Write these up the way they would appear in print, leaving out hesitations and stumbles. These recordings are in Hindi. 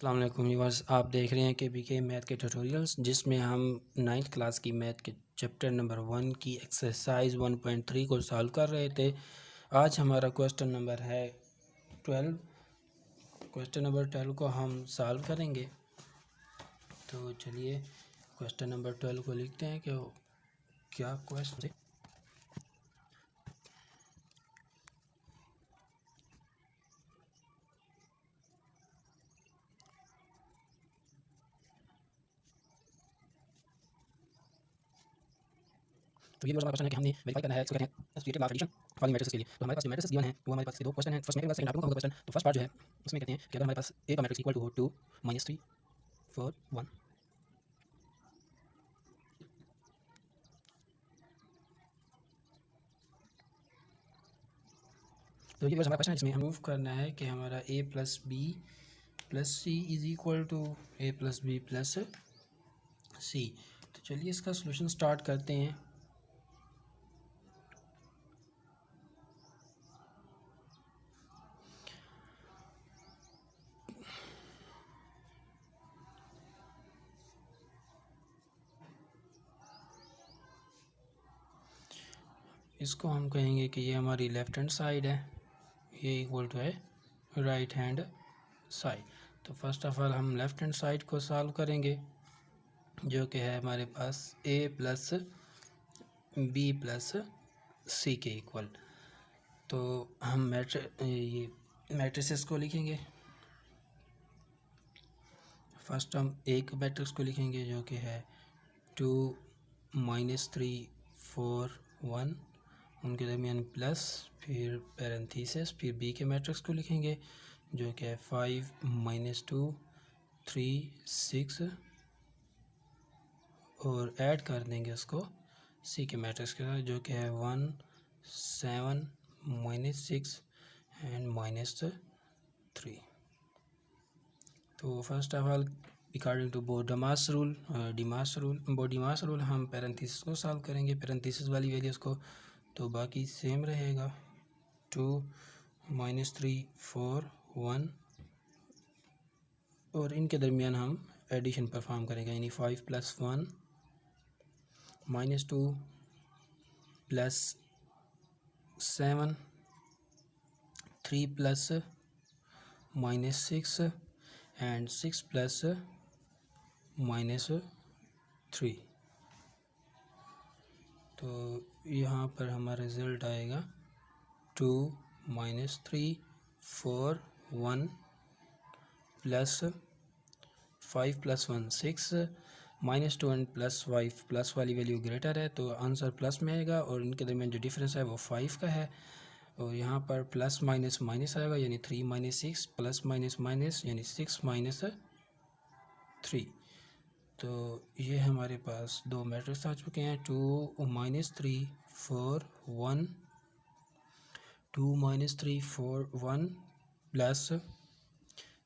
अस्सलाम वालेकुम व्यूअर्स, आप देख रहे हैं कि बीके मैथ के ट्यूटोरियल्स जिसमें हम 9th क्लास की मैथ के चैप्टर नंबर 1 की एक्सरसाइज 1.3 को सॉल्व कर रहे थे। आज हमारा क्वेश्चन नंबर है 12। क्वेश्चन नंबर 12 को हम सॉल्व करेंगे। तो चलिए क्वेश्चन नंबर 12 को लिखते हैं कि क्या क्वेश्चन है। तो ये हमारा क्वेश्चन है कि हमने वेरीफाई करना है, इसको कहते हैं associated large addition following matrices के लिए। तो हमारे पास जो मैट्रिसेस गिवन है वो हमारे पास दो क्वेश्चन है। फर्स्ट मैट्रिक्स सेकंड आर्गुमेंट का क्वेश्चन। तो फर्स्ट पार्ट जो है उसमें कहते हैं कि अगर हमारे पास ए का मैट्रिक्स इक्वल टू हो 2 -3 4 1। तो ये हमारा क्वेश्चन है जिसमें हम प्रूव करना है कि हमारा a plus B plus C is equal to A plus B plus C. तो चलिए इसका सॉल्यूशन स्टार्ट करते हैं। इसको हम कहेंगे कि ये हमारी लेफ्ट हैंड साइड है, ये इक्वल टू है राइट हैंड साइड। तो फर्स्ट ऑफ ऑल हम लेफ्ट हैंड साइड को सॉल्व करेंगे जो कि है हमारे पास a प्लस बी प्लस सी के इक्वल। तो हम ये मैट्रिसेस को लिखेंगे। फर्स्ट हम एक मैट्रिक्स को लिखेंगे जो कि है 2 -3 4 1, उनके दरमियान प्लस, फिर पैरेंथेसिस, फिर बी के मैट्रिक्स को लिखेंगे जो कि है 5 -2 3 6, और ऐड कर देंगे उसको सी के मैट्रिक्स के साथ जो कि है 1 7 -6 एंड -3। तो first of all according to BODMAS rule BODMAS rule हम पैरेंथेसिस को सॉल्व करेंगे, पैरेंथेसिस वाली वैल्यूज़ को। तो बाकी सेम रहेगा 2 -3 4 1, और इनके दरमियान हम एडिशन परफॉर्म करेंगे, यानी 5 + 1 -2 + 7 3 + -6 एंड 6 + -3। तो यहाँ पर हमारा रिज़ल्ट आएगा 2 -3 4 1 + 5 + 1 6 -2 एंड +5 प्लस वाली वैल्यू ग्रेटर है तो आंसर प्लस में आएगा, और इनके दरमियान जो डिफरेंस है वो 5 का है। और यहाँ पर प्लस माइनस माइनस आएगा, यानी 3 - 6 प्लस माइनस माइनस यानी 6 - 3। तो ये हमारे पास दो मैट्रिक्स आ चुके हैं, 2 -3 4 1, 2 -3 4 1 +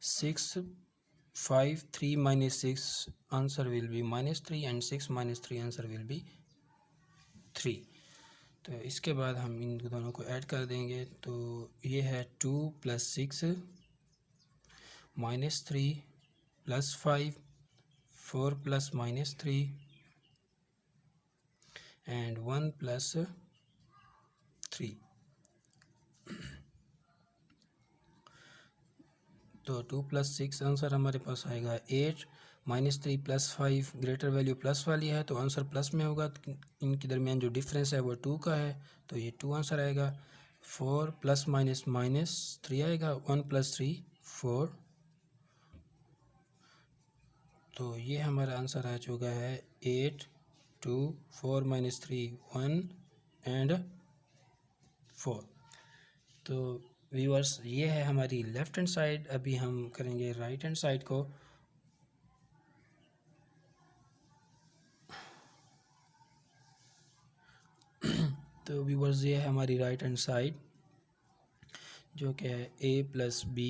6 5 3 -6 answer will be -3 and 6 -3 answer will be 3। तो इसके बाद हम इन दोनों को ऐड कर देंगे। तो ये है 2 + 6 -3 + 5 4 + -3 एंड 1 + 3। तो 2 + 6 आंसर हमारे पास आएगा 8, -3 + 5 ग्रेटर वैल्यू प्लस वाली है तो आंसर प्लस में होगा। इनके दरमियान जो डिफरेंस है वो 2 का है तो ये 2 आंसर आएगा। 4 ± -3 आएगा, 1 + 3 4। तो ये हमारा आंसर आ चुका है 8 2 4 - 3 1 एंड 4। तो व्यूअर्स ये है हमारी लेफ़्ट हैंड साइड। अभी हम करेंगे राइट हैंड साइड को। तो व्यूअर्स ये है हमारी राइट हैंड साइड जो कि है a + b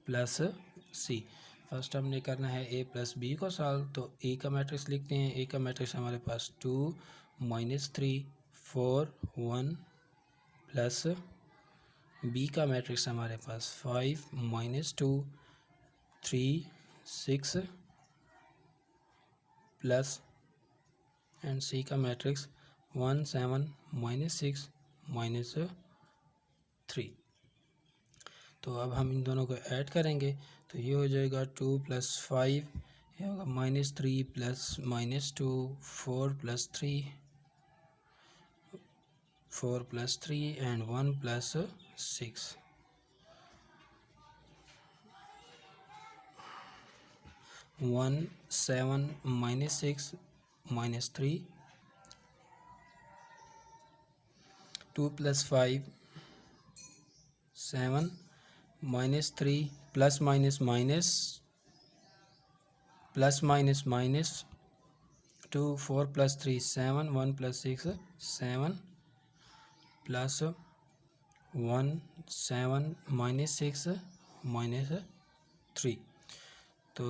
+ c। फर्स्ट हमने करना है a + b को सॉल्व। तो a का मैट्रिक्स लिखते हैं। a का मैट्रिक्स हमारे पास 2 -3 4 1 + b का मैट्रिक्स हमारे पास 5 -2 3 6 प्लस एंड सी का मैट्रिक्स 1 7 -6 -3। तो अब हम इन दोनों को ऐड करेंगे तो ये हो जाएगा 2 + 5, ये होगा -3 + -2 4 + 3 and 1 + 6। 1 7 -6 -3, 2 + 5 7 -3 plus minus minus plus minus minus 2 4 + 3 7 1 + 6 7 plus 1 7 -6 -3। तो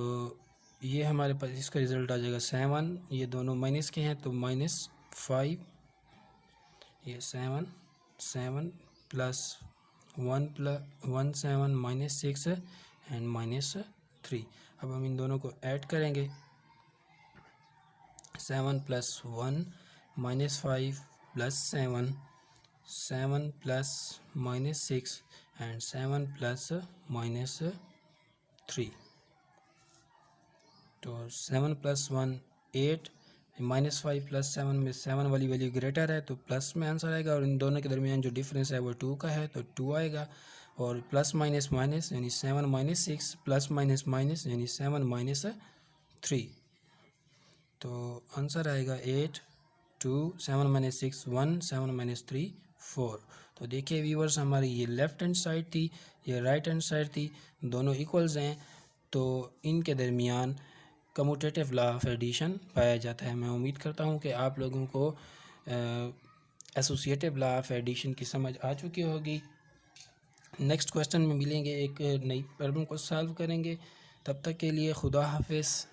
ये हमारे पास इसका रिज़ल्ट आ जाएगा 7। ये दोनों माइनस के हैं तो -5, ये 7 7 प्लस 1 7 -6 एंड -3। अब हम इन दोनों को ऐड करेंगे 7 + 1 -5 + 7 7 प्लस -6 एंड 7 प्लस -3। तो 7 + 1 8, -5 + 7 में 7 वाली वैल्यू ग्रेटर है तो प्लस में आंसर आएगा, और इन दोनों के दरमियान जो डिफरेंस है वो 2 का है तो 2 आएगा। और प्लस माइनस माइनस यानी 7 - 6 प्लस माइनस माइनस यानी 7 - 3। तो आंसर आएगा 8 2 7 - 6 1 7 - 3 4। तो देखिए व्यूवर्स, हमारी ये लेफ़्ट हैंड साइड थी, ये राइट हैंड साइड थी, दोनों इक्वल्स हैं तो इनके दरमियान कम्यूटेटिव लॉ ऑफ एडिशन पाया जाता है। मैं उम्मीद करता हूँ कि आप लोगों को एसोसिएटिव लॉ ऑफ एडिशन की समझ आ चुकी होगी। नेक्स्ट क्वेश्चन में मिलेंगे, एक नई प्रॉब्लम को सॉल्व करेंगे। तब तक के लिए खुदा हाफिज़।